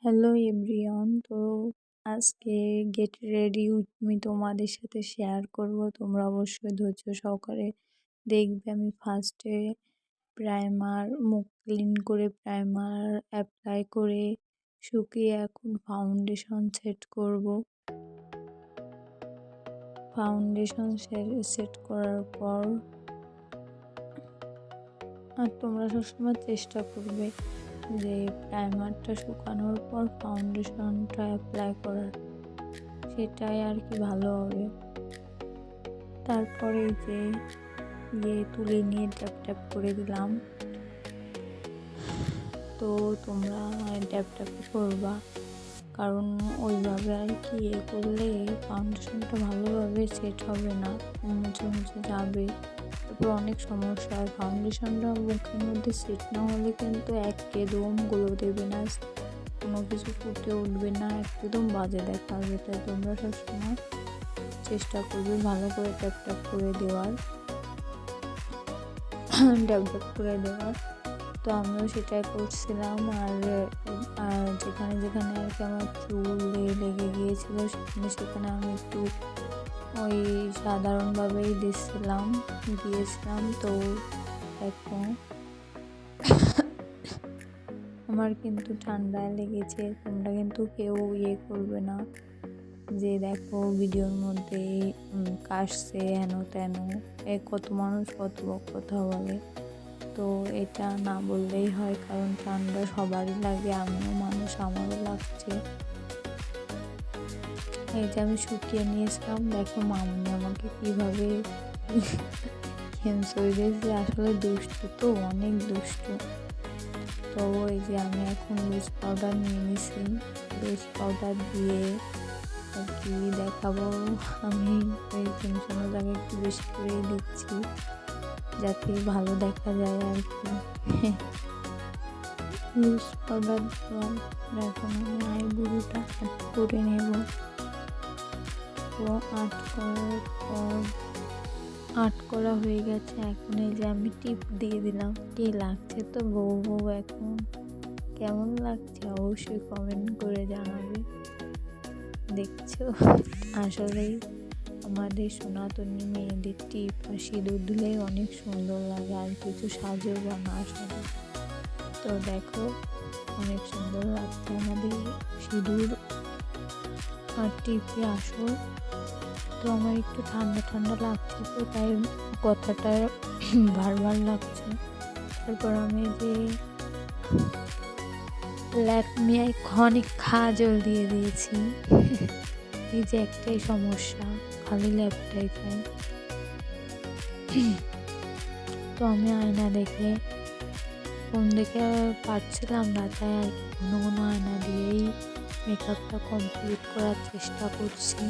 Hello everyone, তো আজকে get ready with me তোমাদের সাথে শেয়ার করব। তোমরা অবশ্যই ধৈর্য সহকারে দেখবে। আমি ফার্স্টে প্রাইমার মুখ ক্লিন করে প্রাইমার অ্যাপ্লাই করে শুকিয়ে এখন ফাউন্ডেশন সেট করব। ফাউন্ডেশন সেট করার পর আর তোমরা সবসময় চেষ্টা করবে যে প্রাইমারটা শুকানোর পর ফাউন্ডেশনটা অ্যাপ্লাই করার, সেটাই আর কি ভালো হবে। তারপরে যে তুলে নিয়ে ট্যাপ ট্যাপ করে দিলাম। তো তোমরা ট্যাপ ট্যাপ করবা, কারণ ওইভাবে আর কি করলে ফাউন্ডেশনটা ভালোভাবে সেট হবে না, মুছে মুছে যাবে। তারপর অনেক সমস্যা হয়। ফাউন্ডেশনটা মুখের মধ্যে সেট না হলে কিন্তু একদম গ্লো দেবে না, কোনো কিছু ফুটে উঠবে না, একদম বাজে দেখাবে। তাই তোমরা সবসময় চেষ্টা করবে ভালো করে ট্যাপ ট্যাপ করে দেওয়ার ট্যাপ ট্যাপ করে দেওয়ার। তো আমিও সেটাই করছিলাম। আর যেখানে যেখানে আর কি আমার চুলে লেগে গিয়েছিল সেখানে আমি একটু ওই সাধারণভাবেই দিয়েছিলাম। তো দেখো আমার কিন্তু ঠান্ডা লেগেছে। তোমরা কিন্তু কেউ করবে না যে দেখো ভিডিওর মধ্যে কাশছে হেন তেন, কত মানুষ কত কথা বলে। তো এটা না বললেই হয়, কারণ ঠান্ডা সবারই লাগে, আমিও মানুষ, আমারও লাগছে। এই যে আমি শুকিয়ে নিয়েছিলাম। দেখো মামনি আমাকে কিভাবে খেমসইছে, আসলে দুষ্টু তো, অনেক দুষ্টু। তো এই যে আমি এখন লুজ পাউডার নিয়ে নিছি। লুজ পাউডার দিয়ে আর কি দেখাবো, আমি ওই টেনশনের জায়গায় একটু বেশি করেই দিচ্ছি যাতে ভালো দেখা যায় আর কি। লুজ পাউডার এখন আমি আইব্রোটা আর্ট করে নেব। তো আর্ট করা হয়ে গেছে। এখন এই যে আমি টিপ দিয়ে দিলাম। কি লাগছে তো বউ বউ, এখন কেমন লাগছে অবশ্যই কমেন্ট করে জানাবে। দেখছো, আসলেই আমাদের সনাতনী মেয়েদের টিপ আর সিঁদুর দিলেই অনেক সুন্দর লাগে, আর কিছু সাজেও বা না সাজে। তো দেখো অনেক সুন্দর লাগছে আমাদের সিঁদুর আর টিপে আসল। তো আমার একটু ঠান্ডা ঠান্ডা লাগছে, তো তাই কথাটা ভার লাগছে। তারপর আমি যে ল্যাকমি আইকনিক কাজল দিয়ে দিয়েছি। এই যে একটাই সমস্যা, খালি ল্যাপটাই খাই। তো আমি আয়না দেখে ফোন দেখে পারছিলাম না, তাই আর ঘন ঘন আয়না দিয়েই মেকআপটা কমপ্লিট করার চেষ্টা করছি।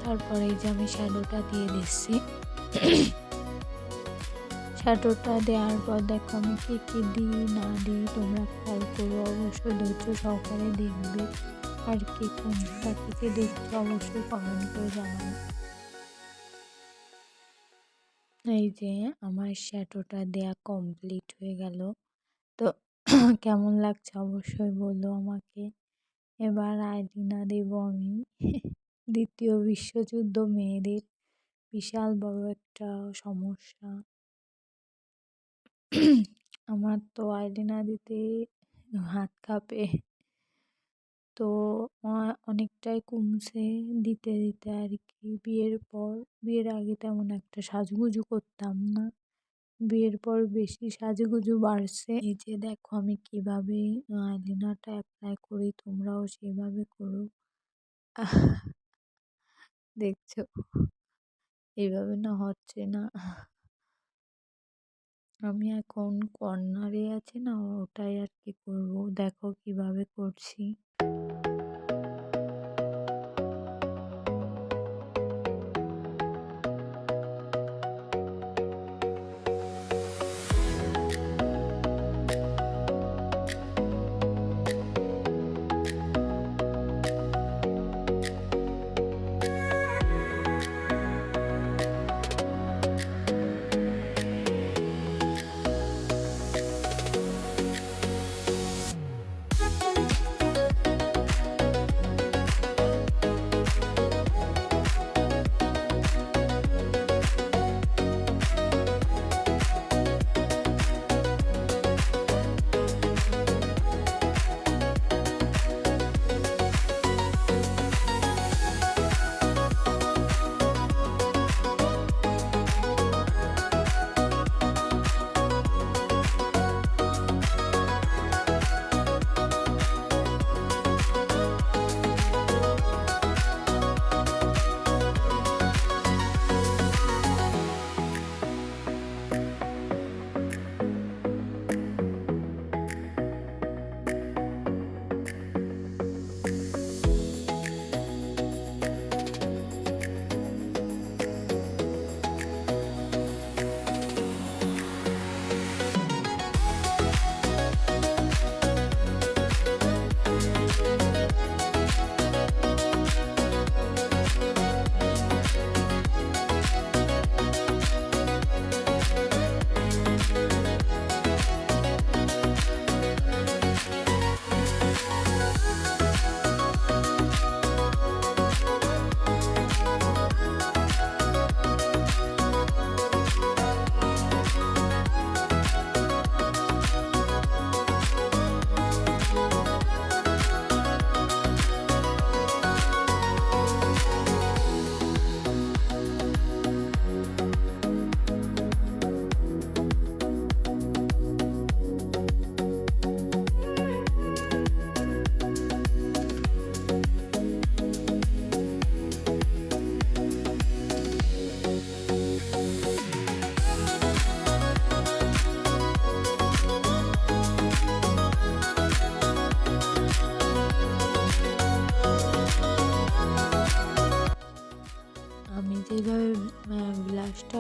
তারপরে এই যে আমি শ্যাডোটা দিয়ে দিচ্ছি। শ্যাডোটা দেওয়ার পর দেখো আমি কি দিই না দিই তোমরা খেয়াল করো, অবশ্যই ধৈর্য সহকারে দেখবে। আর কি কোনটা থেকে দেখছো অবশ্যই কমেন্ট করে জানাবে। এই যে আমার শ্যাডোটা দেয়া কমপ্লিট হয়ে গেল। তো কেমন লাগছে অবশ্যই বলো আমাকে। এবার আইলিনা দেব আমি। দ্বিতীয় বিশ্বযুদ্ধ মেয়েদের বিশাল বড় একটা সমস্যা। আমার তো আইলিনা দিতে হাত কাঁপে। তো অনেকটাই কমছে দিতে দিতে আর কি। বিয়ের আগে তেমন একটা সাজুগুজু করতাম না, বিয়ের পর বেশি সাজুগুজু বাড়ছে। এই যে দেখো আমি কিভাবে আইলিনাটা অ্যাপ্লাই করি, তোমরাও সেভাবে করো। দেখছো এইভাবে না হচ্ছে না। আমি এখন কর্নারে আছে না, ওটাই আর কি করবো। দেখো কিভাবে করছি।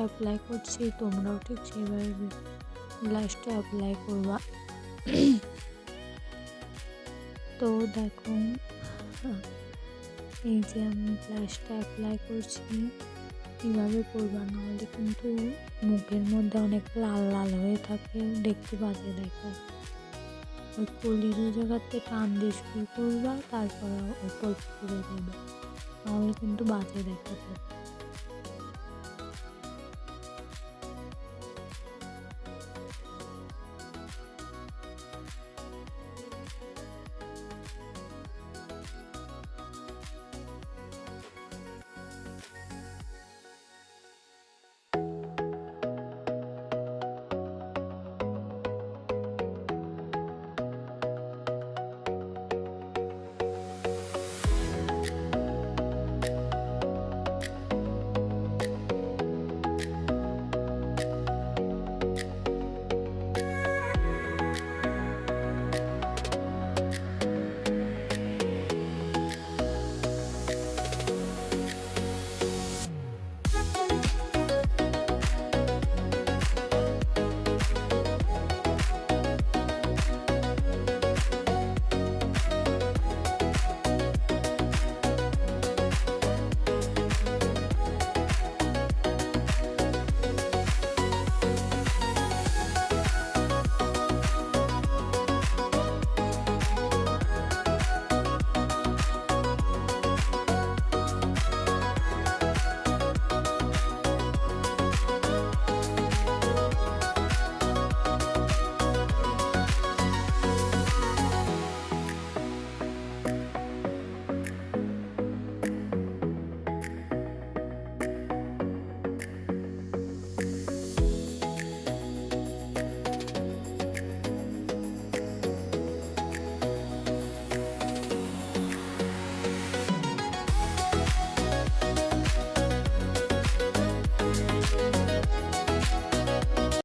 অ্যাপ্লাই করছি তোমরাও ঠিক সেভাবে ব্লাশটা অ্যাপ্লাই করবা। তো দেখো এই যে আমি ব্লাশটা অ্যাপ্লাই করছি, এভাবে করবা, নাহলে কিন্তু মুখের মধ্যে অনেক লাল লাল হয়ে থাকে, দেখতে বাজে দেখায়। ওই কলির জায়গাতে টান দিয়ে শুরু করবা, তারপর অল্প অল্প করে দেবে, নাহলে কিন্তু বাজে দেখাবে।